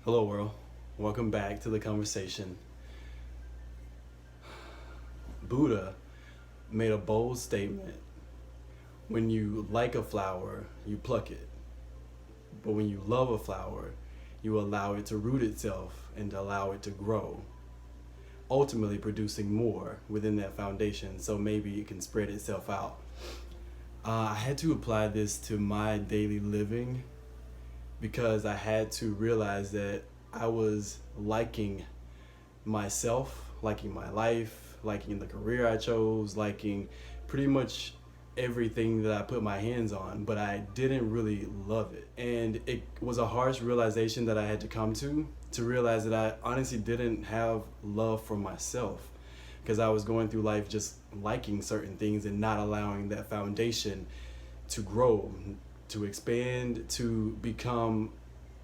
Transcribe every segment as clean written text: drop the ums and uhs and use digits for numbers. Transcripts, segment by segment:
Hello world, welcome back to the conversation. Buddha made a bold statement. When you like a flower, you pluck it. But when you love a flower, you allow it to root itself and allow it to grow, ultimately producing more within that foundation, so maybe it can spread itself out. I had to apply this to my daily living because I had to realize that I was liking myself, liking my life, liking the career I chose, liking pretty much everything that I put my hands on, but I didn't really love it. And it was a harsh realization that I had to come to realize that I honestly didn't have love for myself because I was going through life just liking certain things and not allowing that foundation to grow, to expand, to become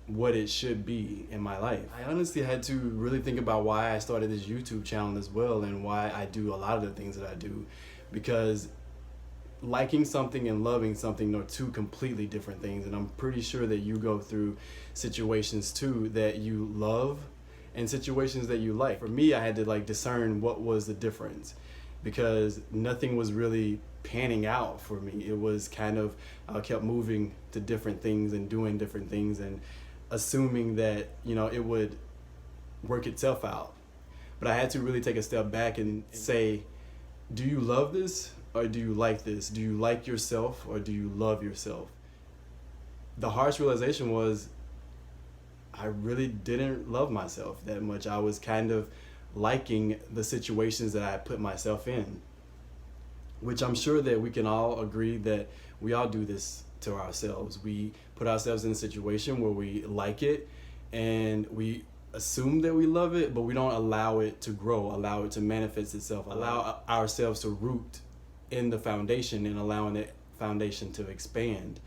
what it should be in my life. I honestly had to really think about why I started this YouTube channel as well and why I do a lot of the things that I do, because liking something and loving something are two completely different things, and I'm pretty sure that you go through situations too that you love and situations that you like. For me, I had to discern what was the difference because nothing was really panning out for me. It was kind of, I kept moving to different things and doing different things and assuming that, it would work itself out. But I had to really take a step back and say, do you love this or do you like this? Do you like yourself or do you love yourself? The harsh realization was I really didn't love myself that much. I was kind of liking the situations that I put myself in, which I'm sure that we can all agree that we all do this to ourselves. We put ourselves in a situation where we like it and we assume that we love it, but we don't allow it to grow, allow it to manifest itself, allow ourselves to root in the foundation and allowing that foundation to expand.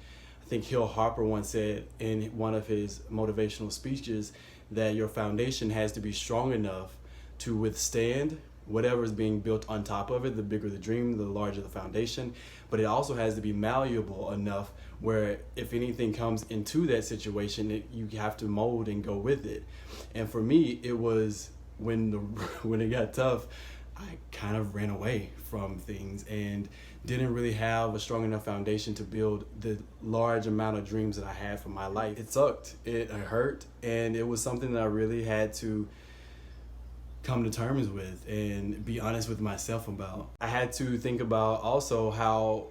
I think Hill Harper once said in one of his motivational speeches that your foundation has to be strong enough to withstand whatever is being built on top of it. The bigger the dream, the larger the foundation. But it also has to be malleable enough where if anything comes into that situation, you have to mold and go with it. And for me, it was when it got tough, I kind of ran away from things and didn't really have a strong enough foundation to build the large amount of dreams that I had for my life. It sucked, it hurt, and it was something that I really had to come to terms with and be honest with myself about. I had to think about also how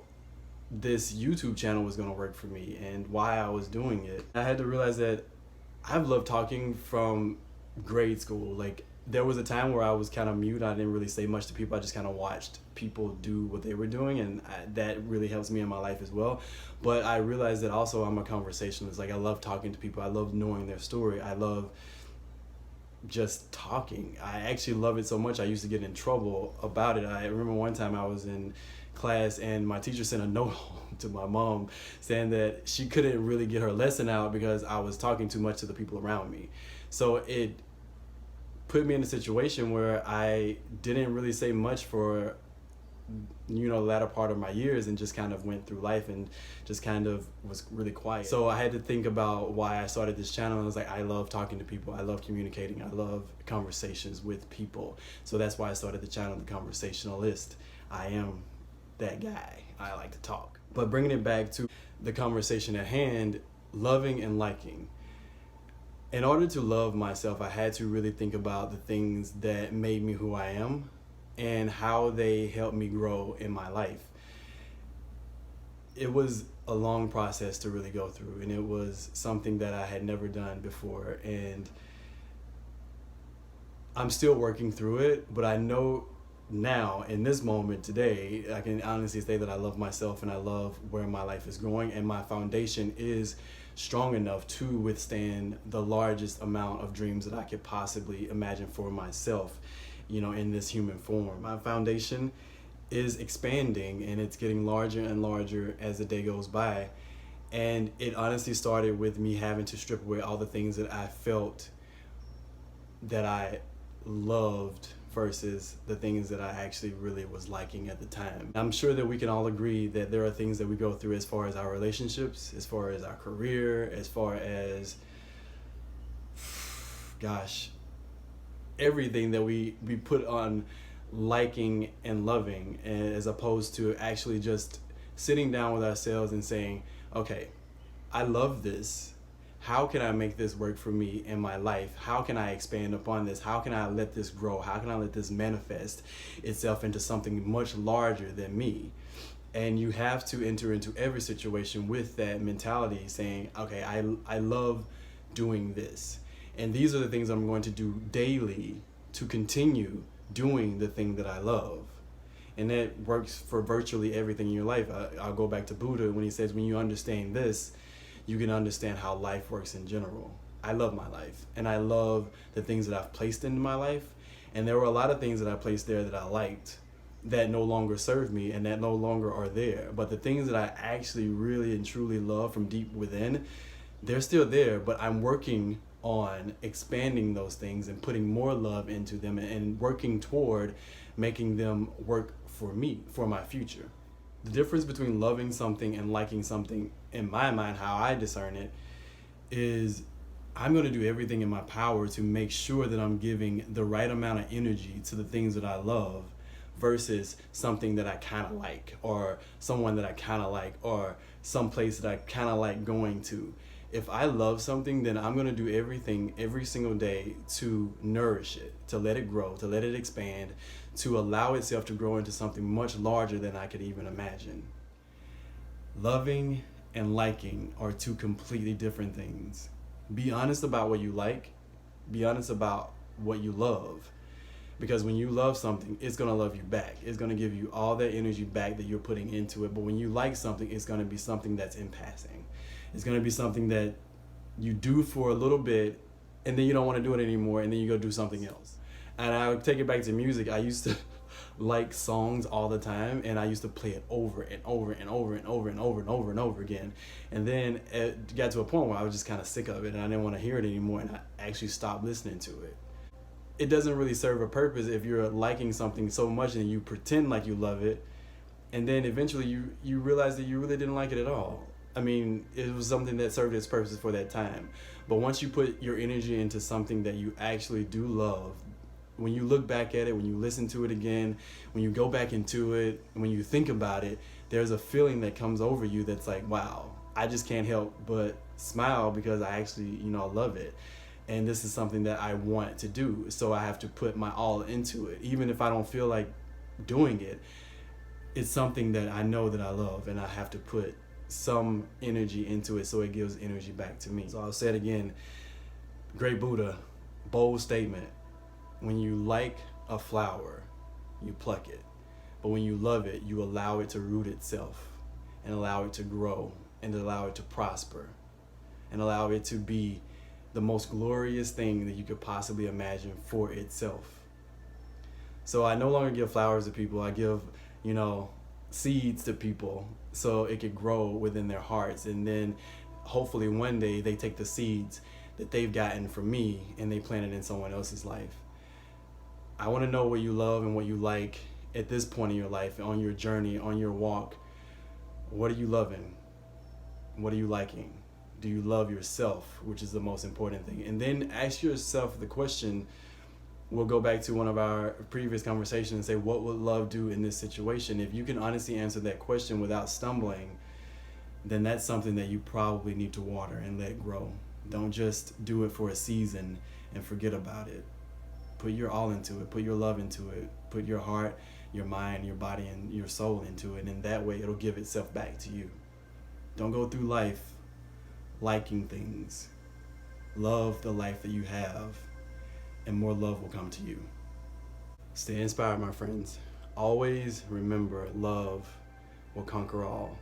this YouTube channel was going to work for me and why I was doing it. I had to realize that I've loved talking from grade school. There was a time where I was kind of mute. I didn't really say much to people. I just kind of watched people do what they were doing, and that really helps me in my life as well. But I realized that also I'm a conversationalist. I love talking to people. I love knowing their story. I love just talking. I actually love it so much I used to get in trouble about it. I remember one time I was in class and my teacher sent a note home to my mom saying that she couldn't really get her lesson out because I was talking too much to the people around me. So it put me in a situation where I didn't really say much for the latter part of my years and just kind of went through life and just kind of was really quiet. So I had to think about why I started this channel. I was like, I love talking to people. I love communicating. I love conversations with people. So that's why I started the channel, The Conversationalist. I am that guy. I like to talk. But bringing it back to the conversation at hand, loving and liking. In order to love myself, I had to really think about the things that made me who I am and how they helped me grow in my life. It was a long process to really go through, and it was something that I had never done before, and I'm still working through it, but I know now, in this moment today, I can honestly say that I love myself and I love where my life is going, and my foundation is strong enough to withstand the largest amount of dreams that I could possibly imagine for myself, in this human form. My foundation is expanding and it's getting larger and larger as the day goes by. And it honestly started with me having to strip away all the things that I felt that I loved versus the things that I actually really was liking at the time. I'm sure that we can all agree that there are things that we go through as far as our relationships, as far as our career, as far as gosh, everything that we put on liking and loving, as opposed to actually just sitting down with ourselves and saying, okay, I love this. How can I make this work for me in my life? How can I expand upon this? How can I let this grow? How can I let this manifest itself into something much larger than me? And you have to enter into every situation with that mentality, saying, okay, I love doing this. And these are the things I'm going to do daily to continue doing the thing that I love. And that works for virtually everything in your life. I'll go back to Buddha when he says, when you understand this, you can understand how life works in general. I love my life, and I love the things that I've placed into my life. And there were a lot of things that I placed there that I liked that no longer serve me and that no longer are there. But the things that I actually really and truly love from deep within, they're still there, but I'm working on expanding those things and putting more love into them and working toward making them work for me, for my future. The difference between loving something and liking something, in my mind, how I discern it, is I'm going to do everything in my power to make sure that I'm giving the right amount of energy to the things that I love versus something that I kind of like, or someone that I kind of like, or some place that I kind of like going to. If I love something, then I'm going to do everything every single day to nourish it, to let it grow, to let it expand, to allow itself to grow into something much larger than I could even imagine. Loving and liking are two completely different things. Be honest about what you like. Be honest about what you love. Because when you love something, it's going to love you back. It's going to give you all that energy back that you're putting into it. But when you like something, it's going to be something that's in passing. It's going to be something that you do for a little bit, and then you don't want to do it anymore, and then you go do something else. And I'll take it back to music. I used to like songs all the time, and I used to play it over and over and over and over and over and over and over again. And then it got to a point where I was just kind of sick of it, and I didn't want to hear it anymore, and I actually stopped listening to it. It doesn't really serve a purpose if you're liking something so much and you pretend like you love it, and then eventually you realize that you really didn't like it at all. I mean, it was something that served its purpose for that time. But once you put your energy into something that you actually do love, when you look back at it, when you listen to it again, when you go back into it, when you think about it, there's a feeling that comes over you that's like, wow, I just can't help but smile because I actually, love it. And this is something that I want to do. So I have to put my all into it. Even if I don't feel like doing it, it's something that I know that I love, and I have to put some energy into it so it gives energy back to me. So I'll say it again. Great Buddha, bold statement. When you like a flower, you pluck it. But when you love it, you allow it to root itself and allow it to grow and allow it to prosper and allow it to be the most glorious thing that you could possibly imagine for itself. So I no longer give flowers to people. I give, seeds to people so it could grow within their hearts. And then hopefully one day they take the seeds that they've gotten from me and they plant it in someone else's life. I want to know what you love and what you like at this point in your life, on your journey, on your walk. What are you loving? What are you liking? Do you love yourself, which is the most important thing? And then ask yourself the question, we'll go back to one of our previous conversations and say, what would love do in this situation? If you can honestly answer that question without stumbling, then that's something that you probably need to water and let grow. Don't just do it for a season and forget about it. Put your all into it. Put your love into it. Put your heart, your mind, your body, and your soul into it. And that way it'll give itself back to you. Don't go through life liking things. Love the life that you have, and more love will come to you. Stay inspired, my friends. Always remember, love will conquer all.